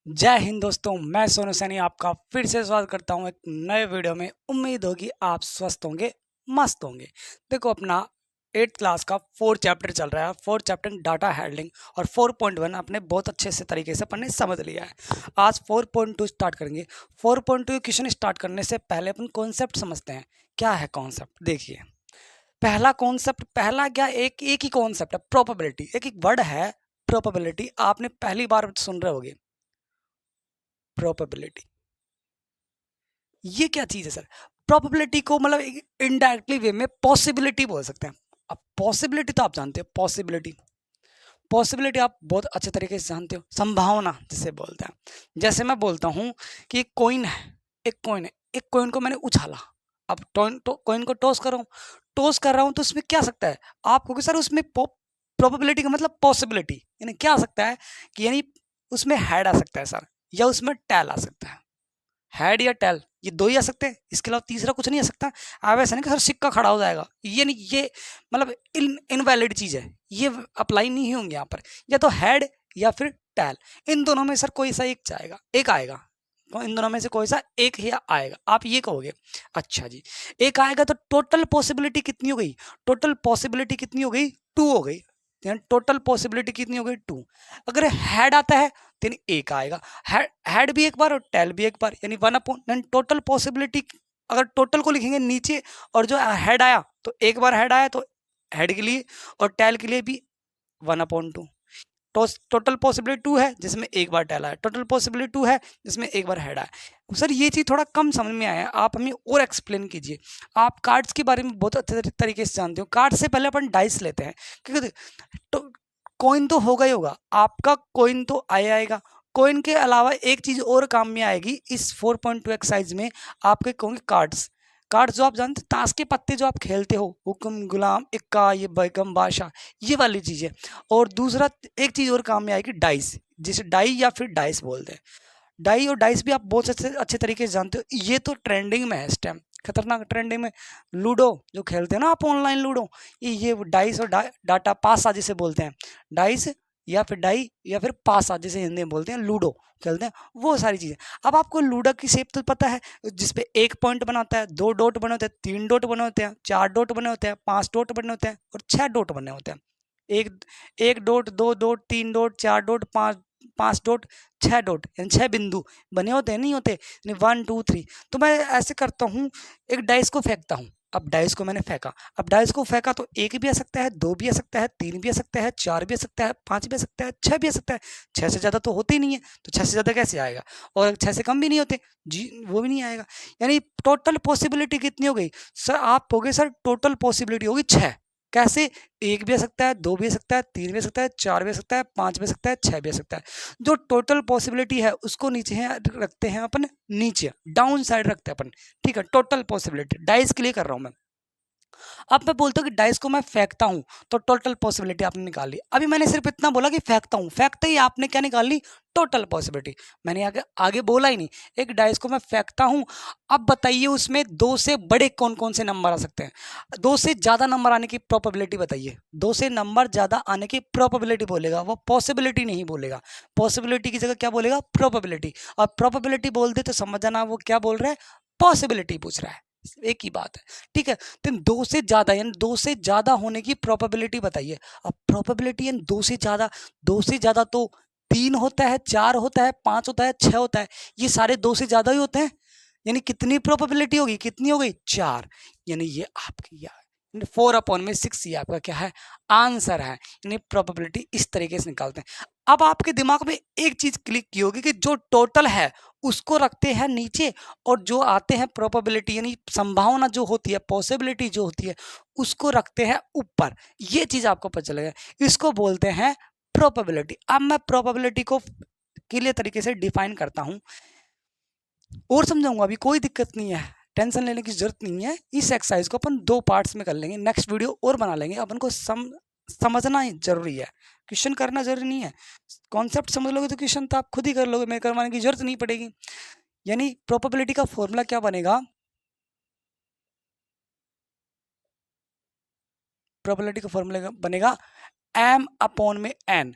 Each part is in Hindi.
जय हिंद दोस्तों, मैं सोनू सैनी आपका फिर से स्वागत करता हूं एक नए वीडियो में। उम्मीद होगी आप स्वस्थ होंगे, मस्त होंगे। देखो, अपना 8th क्लास का 4 चैप्टर चल रहा है। 4 चैप्टर डाटा हैंडलिंग और 4.1 आपने बहुत अच्छे से तरीके से पढ़ने समझ लिया है। आज 4.2 स्टार्ट करेंगे। 4.2 क्वेश्चन स्टार्ट करने से पहले अपन कॉन्सेप्ट समझते हैं। क्या है कॉन्सेप्ट? देखिए, पहला कॉन्सेप्ट, पहला क्या, एक एक ही कॉन्सेप्ट है, प्रोबेबिलिटी। एक एक वर्ड है प्रोबेबिलिटी, आपने पहली बार सुन रहे होगे। प्रोबेबिलिटी ये क्या चीज है सर? प्रोबेबिलिटी को मतलब इनडायरेक्टली वे में पॉसिबिलिटी बोल सकते हैं। अब पॉसिबिलिटी तो आप जानते हो, पॉसिबिलिटी पॉसिबिलिटी आप बहुत अच्छे तरीके से जानते हो। संभावना जिसे बोलते हैं। जैसे मैं बोलता हूं कि एक कॉइन है, एक कॉइन है, एक कॉइन को मैंने उछाला। अब कॉइन को टॉस कर रहा हूँ, टॉस कर रहा हूँ, तो उसमें क्या आ सकता है? आप कहोगे सर उसमें प्रोबेबिलिटी का मतलब पॉसिबिलिटी, यानी क्या आ सकता है कि यानी उसमें हेड आ सकता है सर, या उसमें टेल आ सकता है। हेड या टेल, ये दो ही आ सकते हैं, इसके अलावा तीसरा कुछ नहीं आ सकता। आप ऐसा नहीं कि सर सिक्का खड़ा हो जाएगा, ये नहीं, ये मतलब इनवैलिड चीज है, ये अप्लाई नहीं होंगे यहाँ पर। या तो हेड या फिर टेल, इन दोनों में सर कोई सा एक जाएगा, एक आएगा। तो इन दोनों में से कोई सा एक ही आएगा, आप ये कहोगे। अच्छा जी, एक आएगा तो टोटल पॉसिबिलिटी कितनी हो गई? टोटल पॉसिबिलिटी कितनी हो गई? 2 हो गई। टोटल पॉसिबिलिटी कितनी हो गई? 2। अगर हेड आता है तो एक आएगा, हेड भी एक बार और टेल भी एक बार, यानी 1/, टोटल पॉसिबिलिटी। अगर टोटल को लिखेंगे नीचे, और जो हेड आया तो एक बार हेड आया तो हेड के लिए, और टेल के लिए भी 1/2। टोटल पॉसिबिलिटी 2 है जिसमें एक बार टेल आया, टोटल पॉसिबिलिटी 2 है जिसमें एक बार हेड आया। सर ये चीज़ थोड़ा कम समझ में आया, आप हमें और एक्सप्लेन कीजिए। आप कार्ड्स के बारे में बहुत अच्छे तरीके से जानते हो। कार्ड से पहले अपन डाइस लेते हैं, क्योंकि तो कॉइन तो होगा ही होगा, आपका कॉइन तो आएगा। कॉइन के अलावा एक चीज और काम में आएगी इस 4.2 एक्सरसाइज में, आपके कहोगे कार्ड्स। कार्ड्स जो आप जानते हैं, ताश के पत्ते जो आप खेलते हो, हुक्म, गुलाम, इक्का, ये बेगम, बादशाह, ये वाली चीज है। और दूसरा एक चीज और काम में आएगी, डाइस, जिसे डाई या फिर डाइस बोलते हैं। डाई और डाइस भी आप बहुत अच्छे अच्छे तरीके से जानते हो, ये तो ट्रेंडिंग में है इस टाइम, खतरनाक ट्रेंडिंग में। लूडो जो खेलते हैं ना आप, ऑनलाइन लूडो, ये डाइस और डाटा पासा जिसे बोलते हैं। डाइस या फिर डाई या फिर पासा जिसे हिंदी में बोलते हैं, लूडो खेलते हैं, वो सारी चीजें। अब आपको लूडो की शेप तो पता है, जिसपे 1 पॉइंट बना होता है, 2 डॉट बने होते हैं, 3 डॉट बने होते हैं, 4 डॉट बने होते हैं, 5 डॉट बने होते हैं, और 6 डॉट बने होते हैं। एक एक dot, 2 dot, 3 dot, 4 dot, 5 dot, 6 dot, यानी 6 बिंदु बने होते हैं, नहीं होते? यानी 1 2 3। तो मैं ऐसे करता हूँ, एक डाइस को फेंकता हूँ। अब डाइस को मैंने फेंका, अब डाइस को फेंका तो 1 भी आ सकता है, 2 भी आ सकता है, 3 भी आ सकता है, 4 भी आ सकता है, 5 भी आ सकता है, 6 भी आ सकता है। 6 से ज़्यादा तो होते ही नहीं है, तो 6 से ज़्यादा कैसे आएगा? और 6 से कम भी नहीं होते जी, वो भी नहीं आएगा। यानी टोटल पॉसिबिलिटी कितनी हो गई सर? आप कहोगे सर टोटल पॉसिबिलिटी होगी 6। कैसे? 1 भी आ सकता है, 2 भी आ सकता है, 3 भी आ सकता है, 4 भी आ सकता है, 5 भी आ सकता है, 6 भी आ सकता है। जो टोटल पॉसिबिलिटी है उसको नीचे है रखते हैं अपन, नीचे डाउन साइड रखते हैं अपन। ठीक है, टोटल पॉसिबिलिटी डाइस के लिए कर रहा हूं मैं। अब मैं बोलता हूँ कि डाइस को मैं फेंकता हूँ, तो टोटल पॉसिबिलिटी आपने निकाल ली। अभी मैंने सिर्फ इतना बोला कि फेंकता हूँ, फेंकते ही आपने क्या निकाल ली? Total possibility. मैंने आगे आगे बोला ही नहीं। एक डाइस को मैं फेंकता हूँ। अब बताइए उसमें 2 से बड़े कौन कौन से नंबर आ सकते हैं? 2 से ज़्यादा नंबर आने की प्रोबेबिलिटी बताइए। 2 से नंबर ज़्यादा आने की प्रोबेबिलिटी बोलेगा, वो पॉसिबिलिटी नहीं बोलेगा। पॉसिबिलिटी की जगह क्या बोलेगा? प्रोबेबिलिटी। और प्रोबेबिलिटी बोल दे तो समझ जाना वो क्या बोल रहा है, पॉसिबिलिटी पूछ रहा है। एक ही बात है, ठीक है। तो 2 से ज़्यादा, यानी 2 से ज़्यादा होने की प्रोबेबिलिटी बताइए। अब प्रोबेबिलिटी यानी 2 से ज़्यादा, 2 से ज़्यादा तो 3 होता है, 4 होता है, 5 होता है, 6 होता है, ये सारे 2 से ज़्यादा ही होते हैं। यानी कितनी प्रोबेबिलिटी होगी? कितनी हो गई? 4। यानी ये आपकी 4/6 ये आपका क्या है? आंसर है। यानी प्रोबेबिलिटी इस तरीके से निकालते हैं। अब आपके दिमाग में एक चीज क्लिक की होगी कि जो टोटल है उसको रखते हैं नीचे, और जो आते हैं प्रोबेबिलिटी यानी संभावना जो होती है, पॉसिबिलिटी जो होती है, उसको रखते हैं ऊपर। ये चीज आपको पता चलेगा, इसको बोलते हैं प्रोबेबिलिटी। अब मैं प्रोबेबिलिटी को क्लियर तरीके से डिफाइन करता हूं और समझाऊंगा, अभी कोई दिक्कत नहीं है, टेंशन लेने की जरूरत नहीं है। इस एक्सरसाइज को अपन 2 पार्ट्स में कर लेंगे, नेक्स्ट वीडियो और बना लेंगे। अपन को समझना ही जरूरी है, क्वेश्चन करना जरूरी नहीं है। कॉन्सेप्ट समझ लोगे तो क्वेश्चन तो आप खुद ही कर लोगे, मेरे करवाने की जरूरत नहीं पड़ेगी। यानी प्रोबेबिलिटी का फॉर्मूला क्या बनेगा? प्रोबेबिलिटी का फॉर्मूला बनेगा m/n।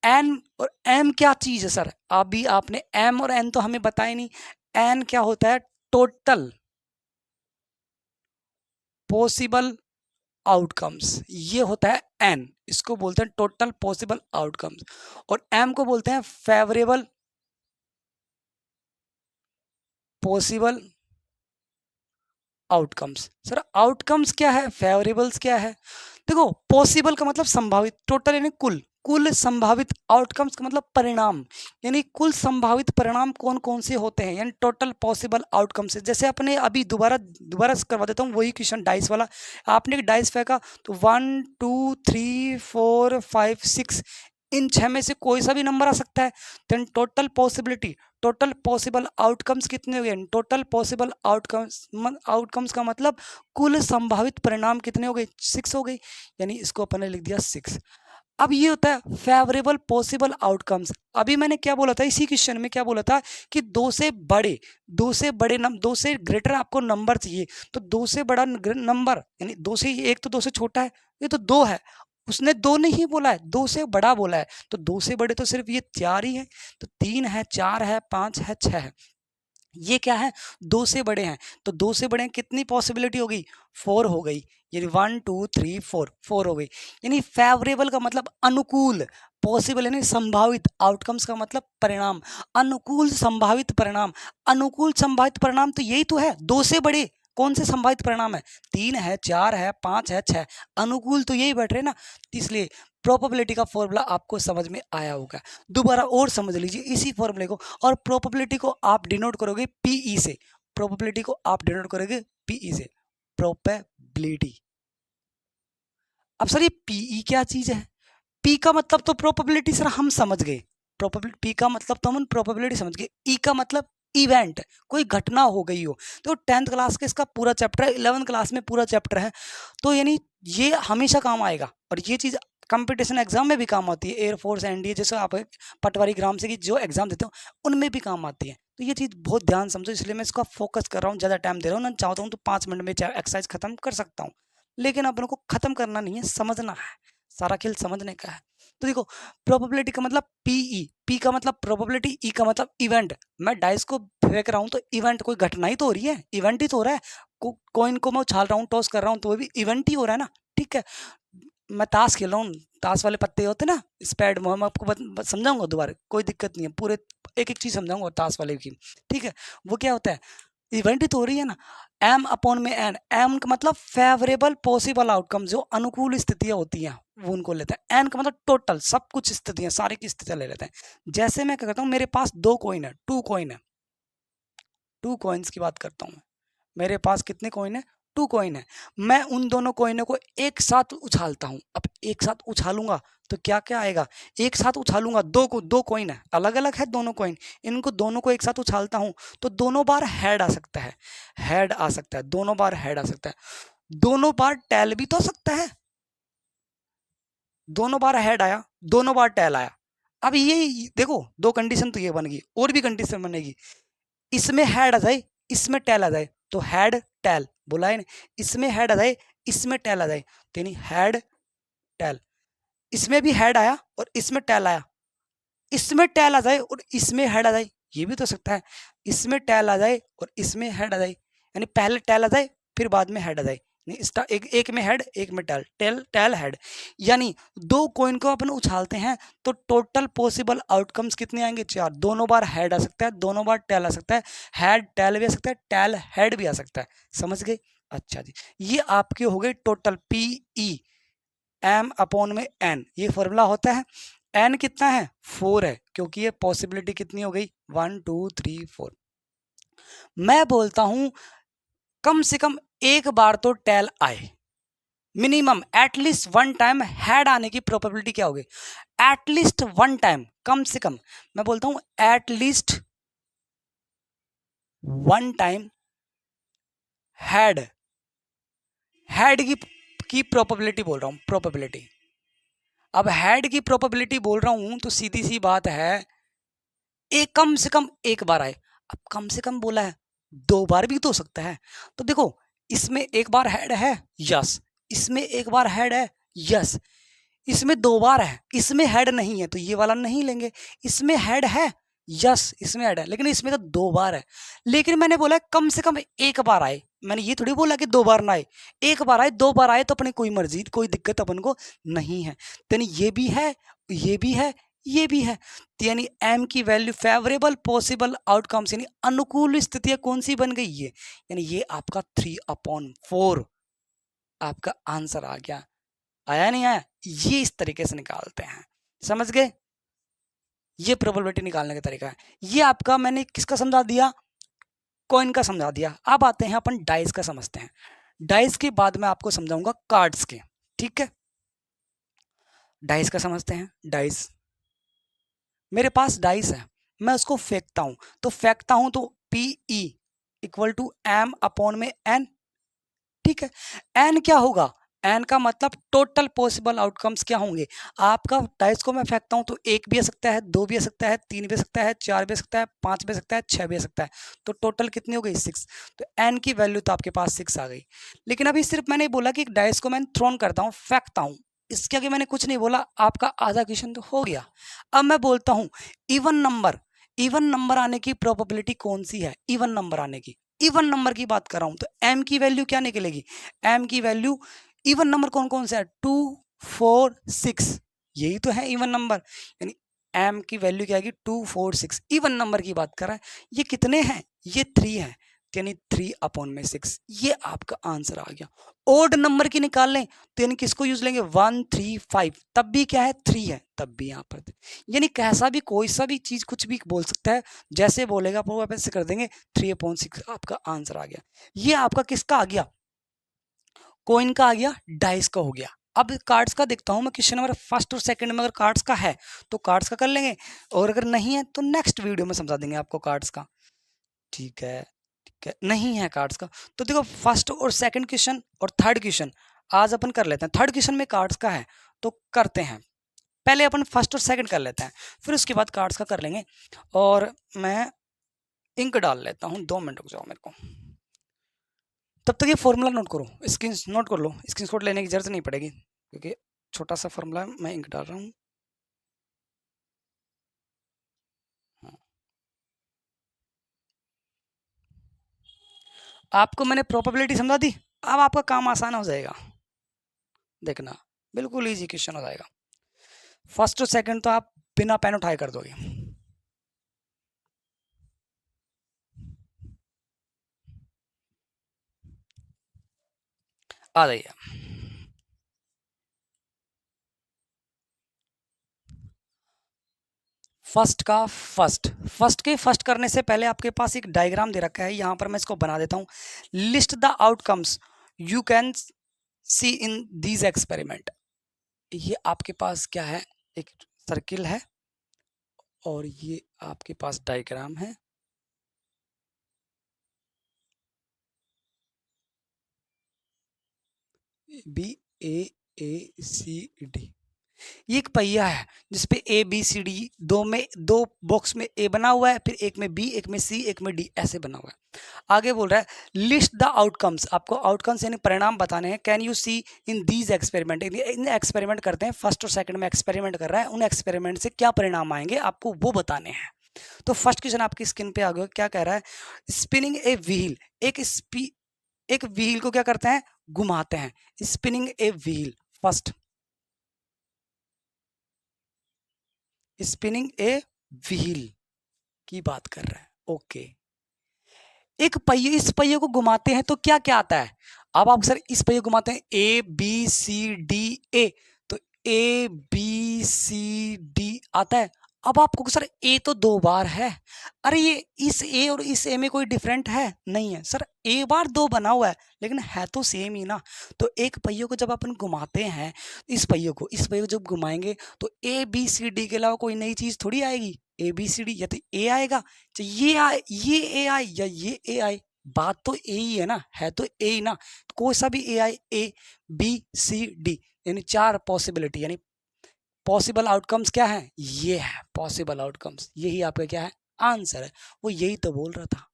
एन और एम क्या चीज है सर? अभी आपने एम और एन तो हमें बताया नहीं। एन क्या होता है? टोटल पॉसिबल आउटकम्स, ये होता है एन, इसको बोलते हैं टोटल पॉसिबल आउटकम्स। और एम को बोलते हैं favourable possible outcomes. Sir outcomes क्या है, फेवरेबल्स क्या है? देखो पॉसिबल का मतलब संभावित, टोटल यानी कुल, कुल संभावित, आउटकम्स का मतलब परिणाम, यानी कुल संभावित परिणाम कौन कौन से होते हैं, यानी टोटल पॉसिबल आउटकम्स। जैसे अपने अभी दोबारा दोबारा करवा देता हूँ वही क्वेश्चन डाइस वाला। आपने एक डाइस फेंका तो 1 2 3 4 5 6, इन 6 में से कोई सा भी नंबर आ सकता है। Then total possibility, total possible outcomes कितने हो गए? टोटल पॉसिबल आउटकम्स का मतलब कुल संभावित परिणाम कितने हो गए? 6 हो गई, यानी इसको अपन ने लिख दिया 6। अब ये होता है फेवरेबल पॉसिबल आउटकम्स। अभी मैंने क्या बोला था इसी क्वेश्चन में, क्या बोला था कि दो से बड़े, दो से ग्रेटर आपको नंबर चाहिए, तो दो से बड़ा नंबर, यानी दो से, एक तो दो से छोटा है, ये तो दो है, उसने दो नहीं बोला है, दो से बड़ा बोला है, तो दो से बड़े तो सिर्फ ये 4 ही है, तो 3 है, 4 है, 5 है, 6 है। ये क्या है? दो से बड़े हैं, तो दो से बड़े हैं, कितनी पॉसिबिलिटी हो गई? 4 हो गई, यानी 1 2 3 4, 4 हो गई। यानी फेवरेबल का मतलब अनुकूल, पॉसिबल यानी संभावित, आउटकम्स का मतलब परिणाम, अनुकूल संभावित परिणाम। अनुकूल संभावित परिणाम तो यही तो है, दो से बड़े कौन से संभावित परिणाम है? 3 है, 4 है, 5 है, 6, अनुकूल तो यही बैठ रहे ना। इसलिए प्रोबेबिलिटी का फॉर्मूला आपको समझ में आया होगा। दोबारा और समझ लीजिए इसी फॉर्मूले को, और प्रोबेबिलिटी को आप डिनोट करोगे पीई से, प्रोबेबिलिटी को आप डिनोट करोगे पीई से, प्रोबेबिलिटी। अब सर ये पीई क्या चीज है? पी का मतलब तो प्रोबेबिलिटी सर हम समझ गए, प्रोबेबिलिटी, पी का मतलब तो हम प्रोबेबिलिटी समझ गए। ई का मतलब इवेंट, कोई घटना हो गई हो। तो 10th क्लास के इसका पूरा चैप्टर है, 11th क्लास में पूरा चैप्टर है, तो यानी ये हमेशा काम आएगा, और ये चीज कंपटीशन एग्जाम में भी काम आती है, एयरफोर्स, एनडीए, जैसे आप पटवारी ग्राम से की जो एग्जाम देते हो उनमें भी काम आती है। तो ये चीज़ बहुत ध्यान समझो, इसलिए मैं इसका फोकस कर रहा हूँ, ज़्यादा टाइम दे रहा हूँ ना, चाहता हूँ तो 5 मिनट में एक्सरसाइज खत्म कर सकता हूँ, लेकिन अपन को खत्म करना नहीं है, समझना है, सारा खेल समझने का है। तो देखो प्रोबेबिलिटी का मतलब पीई, पी का मतलब प्रोबेबिलिटी, ई का मतलब इवेंट। मैं डाइस को फेंक रहा हूँ तो इवेंट, कोई घटना ही तो हो रही है, इवेंट ही तो हो रहा है। कॉइन को मैं उछाल रहा हूँ, टॉस कर रहा हूँ, तो वो भी इवेंट ही हो रहा है ना। ठीक है, मैं ताश खेल रहा हूँ, ताश वाले पत्ते होते हैं ना, स्पैड, मैं आपको समझाऊंगा दोबारा, कोई दिक्कत नहीं है, पूरे एक एक चीज समझाऊंगा ताश वाले की। ठीक है, वो क्या होता है? इवेंट ही तो हो रही है ना। एम अपॉन में एन, एम का मतलब फेवरेबल पॉसिबल आउटकम, जो अनुकूल स्थितियां होती हैं वो उनको लेते हैं। एन का मतलब टोटल, सब कुछ स्थितियां, सारी की स्थितियां ले लेते हैं। जैसे मैं क्या करता हूँ, मेरे पास 2 कॉइन है, 2 कॉइन है, 2 कॉइन्स की बात करता हूँ। मेरे पास कितने कॉइन है? 2 कॉइन है। मैं उन दोनों कॉइनों को एक साथ उछालता हूँ। अब एक साथ उछालूंगा तो क्या क्या आएगा? एक साथ उछालूंगा, दो कॉइन है, अलग अलग है दोनों कॉइन, इनको दोनों को एक साथ उछालता हूँ तो दोनों बार हेड आ सकता है, हेड आ सकता है, दोनों बार हेड आ सकता है, दोनों बार टेल भी तो हो सकता है। दोनों बार हेड आया, दोनों बार टेल आया। अब ये देखो, दो कंडीशन तो ये बन गई, और भी कंडीशन बनेगी। इसमें हेड आ जाए, इसमें टेल आ जाए, तो हेड टेल बोला है ना। इसमें हेड आ जाए, इसमें टेल आ जाए, तो यानी हेड टेल। इसमें भी हेड आया और इसमें टेल आया, इसमें टेल आ जाए और इसमें हेड आ जाए, ये भी तो सकता है। इसमें टेल आ जाए और इसमें हेड आ जाए, यानी पहले टेल आ जाए फिर बाद में हेड आ जाए, एक में हेड एक में टेल, टेल टेल हेड। यानी दो कॉइन को अपन उछालते हैं तो टोटल पॉसिबल आउटकम्स कितने आएंगे? 4। दोनों बार हेड आ सकता है, दोनों बार टेल आ सकता है, हेड टेल भी आ सकता है, टेल हेड भी आ सकता है। समझ गए? अच्छा जी, ये आपके हो गए टोटल पीई, एम अपॉन में एन, ये फॉर्मूला होता है। एन कितना है? 4 है, क्योंकि ये पॉसिबिलिटी कितनी हो गई? 1 2 3 4। मैं बोलता हूं कम से कम एक बार तो टेल आए, मिनिमम एटलीस्ट 1 टाइम हेड आने की प्रोबेबिलिटी क्या होगी? एटलीस्ट 1 टाइम, कम से कम, मैं बोलता हूं एटलीस्ट 1 टाइम हेड, हेड की प्रोबेबिलिटी बोल रहा हूं, प्रोबेबिलिटी। अब हेड की प्रोबेबिलिटी बोल रहा हूं तो सीधी सी बात है, एक कम से कम एक बार आए। अब कम से कम बोला है, 2 बार भी तो हो सकता है। तो देखो, इसमें एक बार हेड है, यस, इसमें एक बार हेड है, यस, इसमें 2 बार है, इसमें हेड नहीं है तो ये वाला नहीं लेंगे। इसमें हेड है, यस इसमें हेड है, लेकिन इसमें तो 2 बार है। लेकिन मैंने बोला कम से कम 1 बार आए, मैंने ये थोड़ी बोला कि 2 बार ना आए, 1 बार आए, 2 बार आए तो अपनी कोई मर्जी, कोई दिक्कत अपन को नहीं है। तो यानी ये भी है, ये भी है, ये भी है। तो यानी एम की वैल्यू फेवरेबल पॉसिबल आउटकम्स यानी अनुकूल स्थितियां कौन सी बन गई है, यानी ये आपका 3/4 आपका आंसर आ गया। आया नहीं आया, ये इस तरीके से निकालते हैं, समझ गए? ये प्रोबेबिलिटी निकालने का तरीका है। ये आपका मैंने किसका समझा दिया, कॉइन का समझा दिया। अब आते हैं अपन डाइस का समझते हैं। डाइस के बाद मैं आपको समझाऊंगा कार्ड्स के, ठीक है? डाइस का समझते हैं। डाइस, मेरे पास डाइस है, मैं उसको फेंकता हूं, तो फेंकता हूं तो PE equal to M upon में N, ठीक है? N क्या होगा, एन का मतलब टोटल पॉसिबल आउटकम्स क्या होंगे। आपका डाइस को मैं फेंकता हूं तो 1 भी आ सकता है, 2 भी आ सकता है, 3 भी आ सकता है, 4 भी आ सकता है, 5 भी आ सकता है, 6 भी आ सकता है। तो टोटल कितनी हो गई, 6। तो एन की वैल्यू तो आपके पास 6 आ गई। लेकिन अभी सिर्फ मैंने बोला कि एक डाइस को मैं थ्रोन करता हूँ, फेंकता हूँ, इसके आगे मैंने कुछ नहीं बोला। आपका आधा क्वेश्चन तो हो गया। अब मैं बोलता हूँ इवन नंबर, इवन नंबर आने की प्रोबेबिलिटी कौन सी है, इवन नंबर आने की, इवन नंबर की बात कर रहा हूं। तो एम की वैल्यू क्या निकलेगी, एम की वैल्यू, इवन नंबर कौन कौन से है, 2 4 6, यही तो है इवन नंबर। यानी एम की वैल्यू क्या आएगी, 2 4 6, इवन नंबर की बात कर रहा है। ये कितने हैं, ये 3 है, यानी 3/6, ये आपका आंसर आ गया। ओड नंबर की निकाल लें तो यानी किसको यूज लेंगे, 1 3 5, तब भी क्या है, 3 है, तब भी यहाँ पर। यानी कैसा भी कोई सा भी चीज कुछ भी बोल सकता है, जैसे बोलेगा वो वैसे कर देंगे। 3/6 आपका आंसर आ गया। ये आपका किसका आ गया, कॉइन का आ गया, डाइस का हो गया। अब कार्ड्स का देखता हूं मैं, क्वेश्चन नंबर फर्स्ट और सेकंड में अगर कार्ड्स का है तो कार्ड्स का कर लेंगे, और अगर नहीं है तो नेक्स्ट वीडियो में समझा देंगे आपको कार्ड्स का, ठीक है? ठीक है, नहीं है कार्ड्स का तो देखो फर्स्ट और सेकंड क्वेश्चन और थर्ड क्वेश्चन आज अपन कर लेते हैं। थर्ड क्वेश्चन में कार्ड्स का है तो करते हैं, पहले अपन फर्स्ट और सेकंड कर लेते हैं, फिर उसके बाद कार्ड्स का कर लेंगे। और मैं इंक डाल लेता हूँ, 2 मिनट रुक जाओ मेरे को। तब तक ये फॉर्मूला नोट करो, स्क्रीन नोट कर लो, स्क्रीनशॉट लेने की जरूरत नहीं पड़ेगी क्योंकि छोटा सा फॉर्मूला है, मैं इंक डाल रहा हूँ। आपको मैंने प्रोबेबिलिटी समझा दी, अब आपका काम आसान हो जाएगा, देखना बिल्कुल इजी क्वेश्चन हो जाएगा। फर्स्ट और सेकंड तो आप बिना पेन उठाए कर दोगे। आ जाइए, फर्स्ट का फर्स्ट, फर्स्ट के फर्स्ट करने से पहले आपके पास एक डायग्राम दे रखा है, यहां पर मैं इसको बना देता हूं। List the outcomes you can see in these experiment. ये आपके पास क्या है, एक सर्किल है और ये आपके पास डायग्राम है। BAACD, ये एक पहिया है जिसपे ABCD, दो बॉक्स में ए बना हुआ है, फिर एक में बी, एक में सी, एक में डी, ऐसे बना हुआ है। आगे बोल रहा है लिस्ट द आउटकम्स, आपको आउटकम्स यानी परिणाम बताने हैं। Can you see in these experiment, इन एक्सपेरिमेंट करते हैं, फर्स्ट और सेकंड में एक्सपेरिमेंट कर रहा है, उन एक्सपेरिमेंट से क्या परिणाम आएंगे आपको वो बताने हैं। तो फर्स्ट क्वेश्चन आपकी स्क्रीन पे आ गया, क्या कह रहा है, स्पिनिंग ए व्हील, एक व्हील को क्या करते हैं, घुमाते हैं, spinning a wheel, first spinning a wheel की बात कर रहा है, ओके। एक पहिए, इस पहिए को घुमाते हैं तो क्या क्या आता है, अब आप सर इस पहिए को घुमाते हैं ABCDA, तो ABCD आता है। अब आपको सर ए तो 2 बार है, अरे ये इस ए और इस ए में कोई डिफरेंट है नहीं है सर, ए बार 2 बना हुआ है लेकिन है तो सेम ही ना। तो एक पहिए को जब अपन घुमाते हैं, इस पहिए को जब घुमाएंगे तो ABCD के अलावा कोई नई चीज थोड़ी आएगी, ABCD या तो ए आएगा, तो ये आए, ये ए आए या ये ए आए, बात तो ए ही है ना, है तो ए ही ना, तो कोई सा भी ए आए, ABCD, यानी 4 पॉसिबिलिटी, यानी पॉसिबल आउटकम्स क्या है, ये है पॉसिबल आउटकम्स, यही आपका क्या है, आंसर है। वो यही तो बोल रहा था।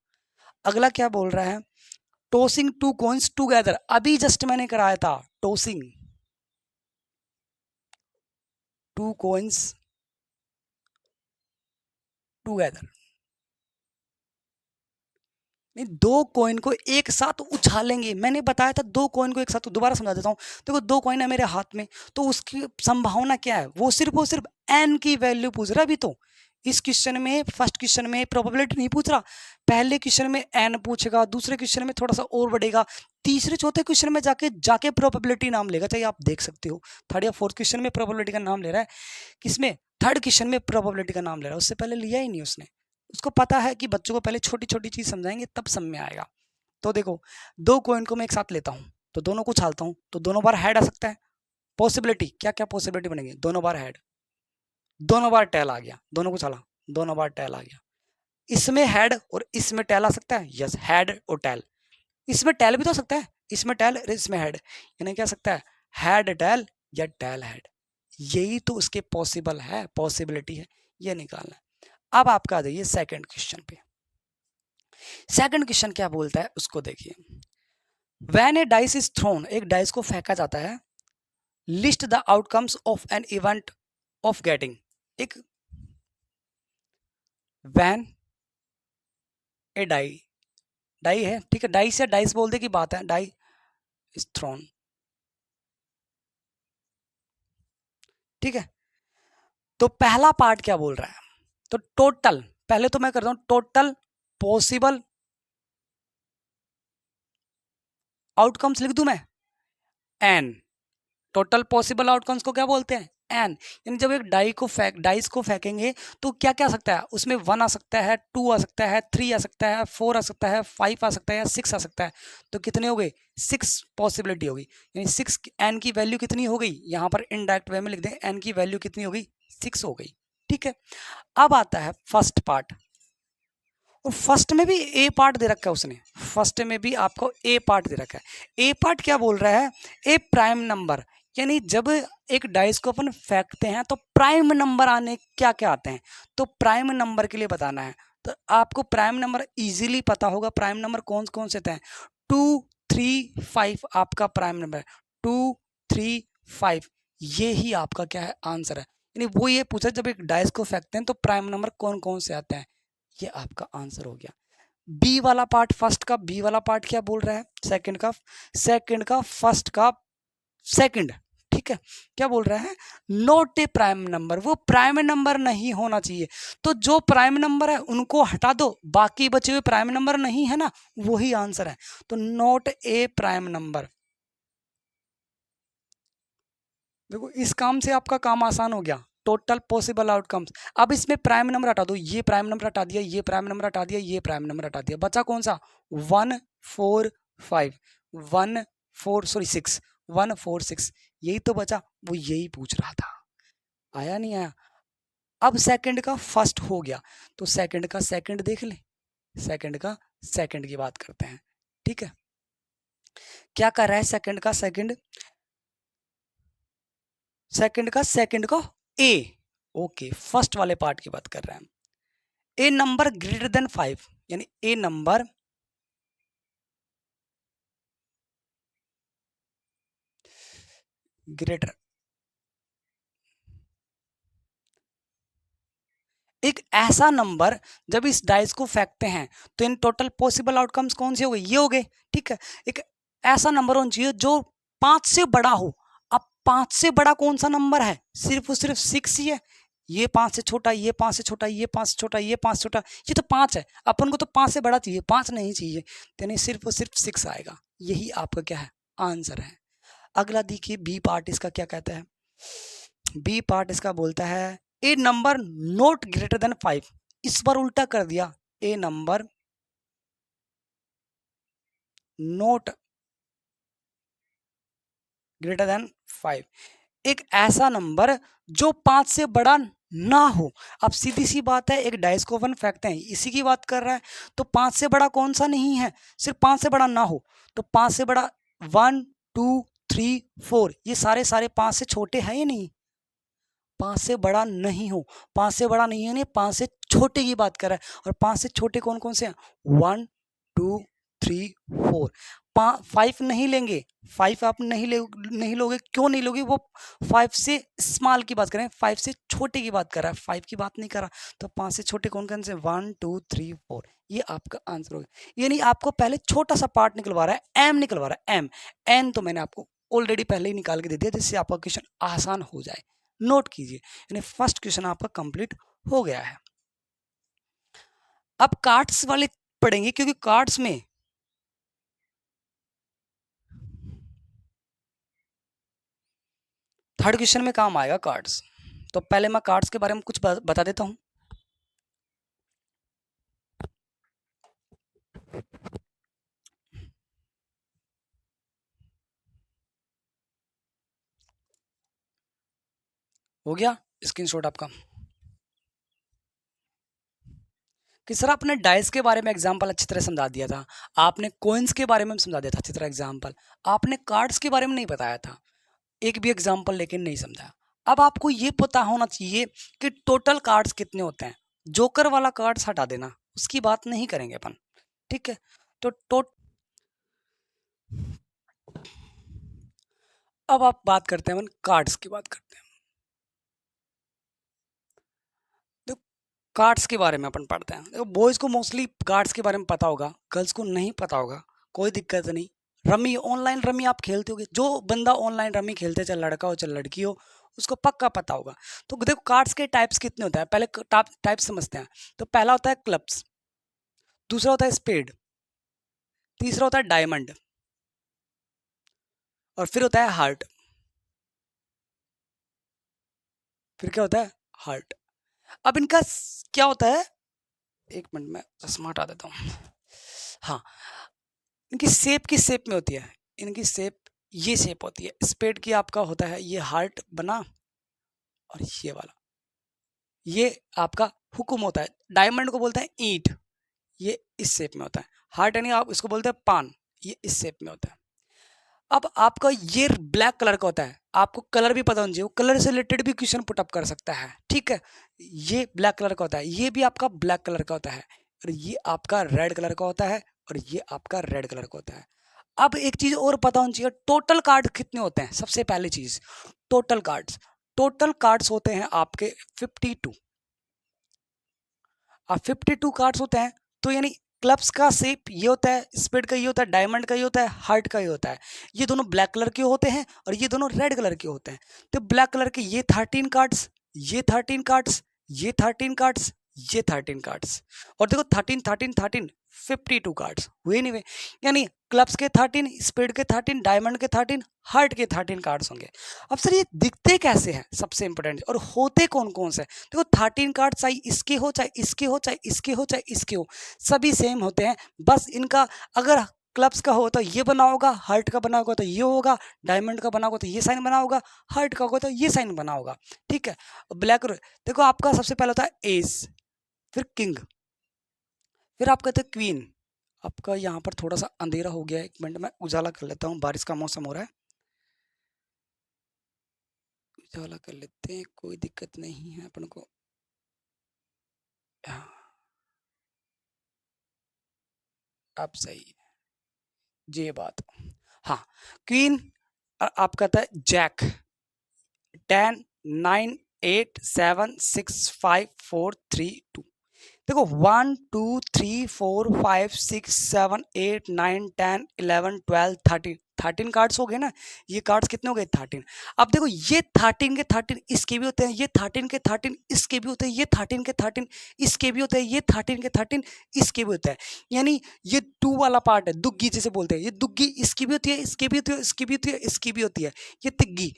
अगला क्या बोल रहा है, टॉसिंग 2 कॉइन्स टुगेदर, अभी जस्ट मैंने कराया था टॉसिंग, 2 coins together, नहीं 2 कॉइन को एक साथ उछालेंगे, मैंने बताया था 2 कॉइन को एक साथ, दोबारा समझा देता हूँ। देखो 2 कॉइन है मेरे हाथ में, तो उसकी संभावना क्या है, वो सिर्फ एन की वैल्यू पूछ रहा है। अभी तो इस क्वेश्चन में, फर्स्ट क्वेश्चन में प्रोबेबिलिटी नहीं पूछ रहा, पहले क्वेश्चन में एन पूछेगा, दूसरे क्वेश्चन में थोड़ा सा और बढ़ेगा, तीसरे चौथे क्वेश्चन में जाके प्रोबेबिलिटी नाम लेगा, चाहिए आप देख सकते हो। थर्ड या फोर्थ क्वेश्चन में प्रोबेबिलिटी का नाम ले रहा है, किसमें, थर्ड क्वेश्चन में प्रोबेबिलिटी का नाम ले रहा है, उससे पहले लिया ही नहीं उसने। उसको पता है कि बच्चों को पहले छोटी छोटी चीज समझाएंगे तब समझ में आएगा। तो देखो 2 कॉइन को मैं एक साथ लेता हूं, तो दोनों को उछालता हूं, तो दोनों बार हेड आ सकता है। पॉसिबिलिटी क्या क्या पॉसिबिलिटी बनेगी, दोनों बार हेड, दोनों बार टेल आ गया, दोनों को उछाला, दोनों बार टेल आ गया। इसमें हेड और इसमें टेल आ सकता है, यस हेड और टेल। इसमें टेल भी तो हो सकता है, इसमें टेल और इसमें हेड, यानी क्या सकता है, हेड टेल या टेल हेड। यही तो उसके पॉसिबल है, पॉसिबिलिटी है, ये निकालना है। अब आपका आ जाइए सेकंड क्वेश्चन पे। सेकंड क्वेश्चन क्या बोलता है उसको देखिए। When A dice is throne, एक डाइस को फेंका जाता है, list the outcomes of an event of getting, एक व्हेन ए डाई है, ठीक है, डाइस या डाइस बोल दे की बात है, डाई इज थ्रोन, ठीक है। तो पहला पार्ट क्या बोल रहा है, तो टोटल, पहले तो मैं करता हूं टोटल पॉसिबल आउटकम्स लिख दूं मैं, एन, टोटल पॉसिबल आउटकम्स को क्या बोलते हैं, एन। यानी जब एक डाइस को फेंकेंगे तो क्या क्या आ सकता है उसमें, 1 आ सकता है, 2 आ सकता है, 3 आ सकता है, 4 आ सकता है, 5 आ सकता है, या 6 आ सकता है। तो कितने हो गए, 6 पॉसिबिलिटी होगी, यानी 6 एन की वैल्यू कितनी हो गई, यहाँ पर इनडायरेक्ट वे में लिख दें, एन की वैल्यू कितनी हो गई, 6 हो गई, ठीक है। अब आता है फर्स्ट पार्ट, और फर्स्ट में भी ए पार्ट दे रखा है उसने, फर्स्ट में भी आपको ए पार्ट दे रखा है। ए पार्ट क्या बोल रहा है, ए प्राइम नंबर, यानी जब एक डाइस को अपन फेंकते हैं तो प्राइम नंबर आने क्या क्या आते हैं, तो प्राइम नंबर के लिए बताना है। तो आपको प्राइम नंबर इजीली पता होगा, प्राइम नंबर कौन कौन से थे, 2 3 5 आपका प्राइम नंबर है, 2 3 5, ये ही आपका क्या है, आंसर है। यानी वो ये पूछा जब एक डाइस को फेंकते हैं तो प्राइम नंबर कौन कौन से आते हैं, ये आपका आंसर हो गया। बी वाला पार्ट, फर्स्ट का बी वाला पार्ट क्या बोल रहा है, सेकंड का फर्स्ट का सेकंड, ठीक है, क्या बोल रहा है, नॉट ए प्राइम नंबर, वो प्राइम नंबर नहीं होना चाहिए। तो जो प्राइम नंबर है उनको हटा दो, बाकी बचे हुए प्राइम नंबर नहीं है ना, वही आंसर है। तो नॉट ए प्राइम नंबर, देखो इस काम से आपका काम आसान हो गया, टोटल पॉसिबल आउटकम्स। अब इसमें प्राइम नंबर हटा दो, ये प्राइम नंबर हटा दिया, ये प्राइम नंबर हटा दिया, ये प्राइम नंबर हटा दिया, बचा कौन सा, 1 4 5, 1 4 सॉरी 6, 1 4 6, यही तो बचा, वो यही पूछ रहा था, आया नहीं आया। अब सेकंड का फर्स्ट हो गया, तो सेकंड का सेकंड देख ले, सेकंड का सेकंड की बात करते हैं, ठीक है। क्या कर रहा है सेकंड का सेकंड, सेकंड को ए, ओके, फर्स्ट वाले पार्ट की बात कर रहे हैं। ए नंबर ग्रेटर देन 5, यानी ए नंबर ग्रेटर, एक ऐसा नंबर जब इस डाइस को फेंकते हैं तो इन टोटल पॉसिबल आउटकम्स कौन से हो गए, ये हो गए, ठीक है। एक ऐसा नंबर होना चाहिए जो 5 से बड़ा हो। अब 5 से बड़ा कौन सा नंबर है, सिर्फ और सिर्फ 6 ही है, ये 5 से छोटा, ये 5 से छोटा, ये 5 से छोटा, ये 5 से छोटा, ये तो 5 है, अपन को तो 5 से बड़ा चाहिए, 5 नहीं चाहिए, यानी सिर्फ और सिर्फ 6 आएगा, यही आपका क्या है, आंसर है। अगला देखिए बी पार्ट इसका क्या कहता है, बी पार्ट इसका बोलता है ए नंबर नॉट ग्रेटर देन 5, इस बार उल्टा कर दिया, ए नंबर नॉट ग्रेटर देन 5, एक ऐसा नंबर जो 5 से बड़ा ना हो। अब सीधी सी बात है, एक डाइस को अपन फेंकते हैं, इसी की बात कर रहा है, तो 5 से बड़ा कौन सा नहीं है, सिर्फ 5 से बड़ा ना हो, तो 5 से बड़ा 1 2 3 4, ये सारे सारे 5 से छोटे हैं या नहीं, 5 से बड़ा नहीं हो, 5 से बड़ा नहीं है, 5 से छोटे की बात कर रहा है, और 5 से छोटे कौन कौन से हैं, 1 2 3 4 5 नहीं लेंगे, 5 आप नहीं लोगे, क्यों नहीं लोगे? वो 5 से स्मॉल की बात कर रहे हैं, 5 से छोटे की बात कर रहा है, 5 की बात नहीं कर रहा। तो 5 से छोटे कौन कौन से? 1 2 3 4, ये आपका आंसर होगा। यानी आपको पहले छोटा सा पार्ट निकलवा रहा है, एम निकलवा रहा है, एम। एन तो मैंने आपको ऑलरेडी पहले ही निकाल के दे दिया, जिससे आपका क्वेश्चन आसान हो जाए। नोट कीजिए, यानी फर्स्ट क्वेश्चन आपका कंप्लीट हो गया है। अब कार्ड्स वाले पढ़ेंगे, क्योंकि कार्ड्स में थर्ड क्वेश्चन में काम आएगा कार्ड्स। तो पहले मैं कार्ड्स के बारे में कुछ बता देता हूं। हो गया स्क्रीनशॉट आपका? कि सर आपने डाइस के बारे में एग्जांपल अच्छी तरह समझा दिया था, आपने कॉइन्स के बारे में समझा दिया था अच्छी तरह एग्जांपल, आपने कार्ड्स के बारे में नहीं बताया था, एक भी एग्जांपल लेकिन नहीं समझाया। अब आपको ये पता होना चाहिए कि टोटल कार्ड्स कितने होते हैं। जोकर वाला कार्ड्स हटा देना, उसकी बात नहीं करेंगे अपन, ठीक है? तो अब आप बात करते हैं, अपन कार्ड्स की बात करते हैं। तो कार्ड्स के बारे में अपन पढ़ते हैं। देखो बॉयज को मोस्टली कार्ड्स के बारे में पता होगा, गर्ल्स को नहीं पता होगा, कोई दिक्कत नहीं। रमी, ऑनलाइन रमी आप खेलते होगे, जो बंदा ऑनलाइन रमी खेलते, चाहे लड़का हो चाहे लड़की हो, उसको पक्का पता होगा। तो देखो कार्ड्स के टाइप्स कितने होते हैं, पहले टाइप समझते हैं। तो पहला होता है क्लब्स, दूसरा होता है स्पेड, तीसरा होता है डायमंड, और फिर होता है हार्ट। फिर क्या होता है? हार्ट। अब इनका क्या होता है, एक मिनट में चश्मा हटा देता हूँ। हाँ, इनकी शेप किस शेप में होती है? इनकी शेप ये शेप होती है। स्पेड की आपका होता है ये हार्ट बना, और ये वाला ये आपका हुक्म होता है। डायमंड को बोलते हैं ईंट, ये इस शेप में होता है। हार्ट यानी आप इसको बोलते हैं पान, ये इस शेप में होता है। अब आपका ये ब्लैक कलर का होता है, आपको कलर भी पता होना चाहिए, वो कलर से रिलेटेड भी क्वेश्चन पुट अप कर सकता है, ठीक है? ये ब्लैक कलर का होता है, ये भी आपका ब्लैक कलर का होता है, और ये आपका रेड कलर का होता है, और ये आपका रेड कलर का होता है। अब एक चीज और पता होनी चाहिए, टोटल कार्ड कितने होते हैं? सबसे पहली चीज, टोटल कार्ड्स होते हैं आपके 52। अब 52 कार्ड्स होते हैं, तो यानी क्लब्स का शेप ये होता है, स्पेड का ये होता है, डायमंड का ये होता है, हार्ट का ये होता है। ये दोनों ब्लैक कलर के होते हैं, और ये दोनों रेड कलर के होते हैं। तो ब्लैक कलर के ये 13 कार्ड्स, ये 13 कार्ड्स, ये 13 कार्ड्स, ये 13 कार्ड्स, और देखो 13 13 13 52 कार्ड्स हुए नहीं हुए? यानी क्लब्स के 13, स्पेड के 13, डायमंड के 13, हार्ट के 13 कार्ड्स होंगे। अब सर ये दिखते कैसे हैं, सबसे इंपॉर्टेंट, और होते कौन कौन से? देखो 13 कार्ड चाहे इसके हो, चाहे इसके हो, चाहे इसके हो, चाहे इसके हो, सभी सेम होते हैं। बस इनका अगर क्लब्स का हो तो ये बना होगा, हार्ट का बना होगा तो ये होगा, डायमंड का बना होगा तो ये साइन बना होगा, हार्ट का होगा तो ये साइन बना होगा, ठीक है? ब्लैक, देखो आपका सबसे पहला होता है एस, फिर किंग, फिर आप कहते हैं क्वीन। आपका यहाँ पर थोड़ा सा अंधेरा हो गया है, एक मिनट में उजाला कर लेता हूँ, बारिश का मौसम हो रहा है, उजाला कर लेते हैं, कोई दिक्कत नहीं है अपन को। हाँ, अब सही है ये बात। हाँ, क्वीन, आप कहता है जैक, 10 9 8 7 6 5 4 3 2। देखो 1 2 3 4 5 6 7 8 9 10 11 12 13 13 कार्ड्स हो गए ना? ये कार्ड्स कितने हो गए? 13। अब देखो ये 13 के 13 इसके भी होते हैं, ये 13 के 13 इसके भी होते हैं, ये 13 के 13 इसके भी होते हैं, ये 13 के 13 इसके भी होता है। यानी ये 2 वाला पार्ट है, दुग्गी जिसे बोलते हैं, ये दुग्गी इसकी भी होती है, इसकी भी होती है, इसकी भी होती है, इसकी भी होती है। ये तिग्गी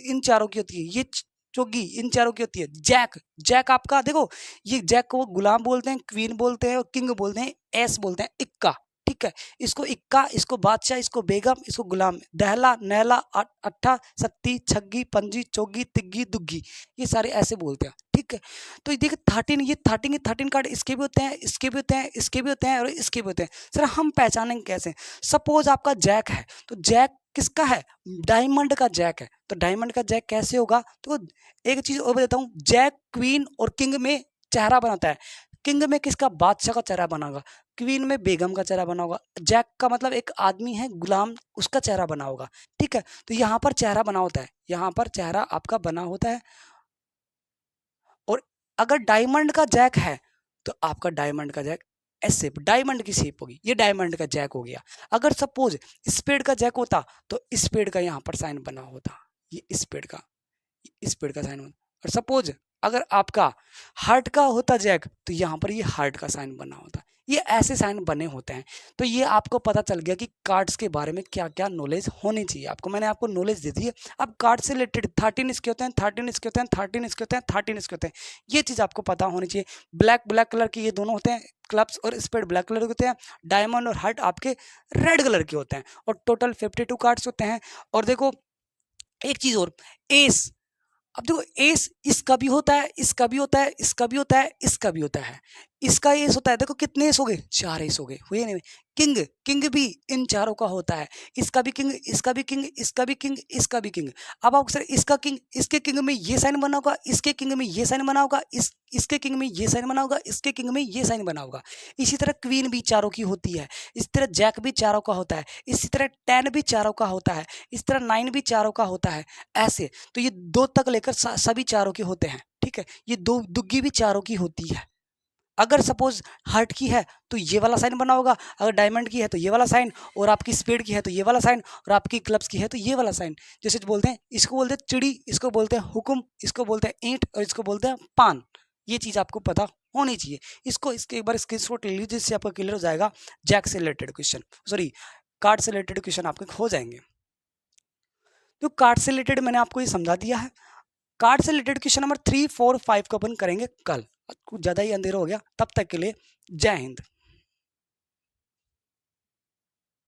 इन चारों की होती है, ये चोगी इन चारों की होती है। जैक, जैक आपका देखो, ये जैक को गुलाम बोलते हैं, क्वीन बोलते हैं, और किंग बोलते हैं, एस बोलते हैं, इक्का, ठीक है? इसको इक्का, इसको बादशाह, इसको बेगम, इसको गुलाम, दहला, नहला, अट्ठा, सत्ती, छग्गी, पंजी, चौगी, तिग्गी, दुग्गी, ये सारे ऐसे बोलते हैं, ठीक है? तो ये देखिए 13, ये 13 के 13 कार्ड इसके भी होते हैं, इसके भी होते हैं, इसके भी होते हैं, और इसके भी होते हैं। सर हम पहचानेंगे कैसे? सपोज आपका जैक है, तो जैक किसका है? डायमंड का जैक है, तो डायमंड का जैक कैसे होगा? तो एक चीज और बताता हूँ, जैक, क्वीन और किंग में चेहरा बनाता है। किंग में किसका? बादशाह का चेहरा बनागा। क्वीन में बेगम का चेहरा बना होगा, जैक का मतलब एक आदमी है गुलाम, उसका चेहरा बना होगा, ठीक है। तो यहाँ पर चेहरा बना होता है, यहाँ पर चेहरा आपका बना होता है। और अगर डायमंड का जैक है तो आपका डायमंड का जैक एस शेप, डायमंड की शेप होगी, ये डायमंड का जैक हो गया। अगर सपोज स्पेड का जैक होता तो स्पेड का यहाँ पर साइन बना होता, ये स्पेड का साइन होता। और सपोज अगर आपका हार्ट का होता जैक तो यहाँ पर ये हार्ट का साइन बना होता। ये ऐसे साइन बने होते हैं। तो ये आपको पता चल गया कि कार्ड्स के बारे में क्या क्या नॉलेज होनी चाहिए आपको। मैंने आपको नॉलेज दे दी है। अब कार्ड से रिलेटेड 13 इसके होते हैं, 13 इसके होते हैं, 13 इसके होते हैं, 13 इसके होते हैं, ये चीज़ आपको पता होनी चाहिए। ब्लैक कलर के ये दोनों होते हैं, क्लब्स और स्पेड ब्लैक कलर के होते हैं, डायमंड और हार्ट आपके रेड कलर के होते हैं। और टोटल 52 कार्ड्स होते हैं। और देखो एक चीज़ और, एस, अब देखो एस इसका भी होता है, इसका भी होता है, इसका भी होता है, इसका भी होता है, इसका एस होता है। देखो कितने एस हो गए, 4 एस हो गए, हुए नहीं। किंग, किंग भी इन चारों का होता है, इसका भी किंग, इसका भी किंग, इसका भी किंग, इसका भी किंग। अब आप सर इसका किंग, इसके किंग में ये साइन बना होगा, इसके किंग में ये साइन बना होगा, इसके किंग में ये साइन बना होगा, इसके किंग में ये साइन बना होगा। इसी तरह क्वीन भी चारों की होती है, इसी तरह जैक भी चारों का होता है, इसी तरह 10 भी चारों का होता है, इस तरह 9 भी चारों का होता है, ऐसे। तो ये 2 तक लेकर सभी चारों के होते हैं, ठीक है। ये दो दुग्गी भी चारों की होती है। अगर सपोज हार्ट की है तो ये वाला साइन बना होगा, अगर डायमंड की है तो ये वाला साइन, और आपकी स्पेड की है तो ये वाला साइन, और आपकी क्लब्स की है तो ये वाला साइन। जैसे बोलते हैं, इसको बोलते हैं चिड़ी, इसको बोलते हैं हुक्म, इसको बोलते हैं ईंट, और इसको बोलते हैं पान। ये चीज़ आपको पता होनी चाहिए। इसके एक बार स्क्रीनशॉट ले लीजिए, जिससे आपका क्लियर हो जाएगा। जैक से रिलेटेड क्वेश्चन, सॉरी कार्ड से रिलेटेड क्वेश्चन आपके हो जाएंगे। तो कार्ड से रिलेटेड मैंने आपको ये समझा दिया है। कार्ड से रिलेटेड क्वेश्चन नंबर 3, 4, 5 को अपन करेंगे कल। कुछ ज़्यादा ही अंधेरा हो गया, तब तक के लिए जय हिंद।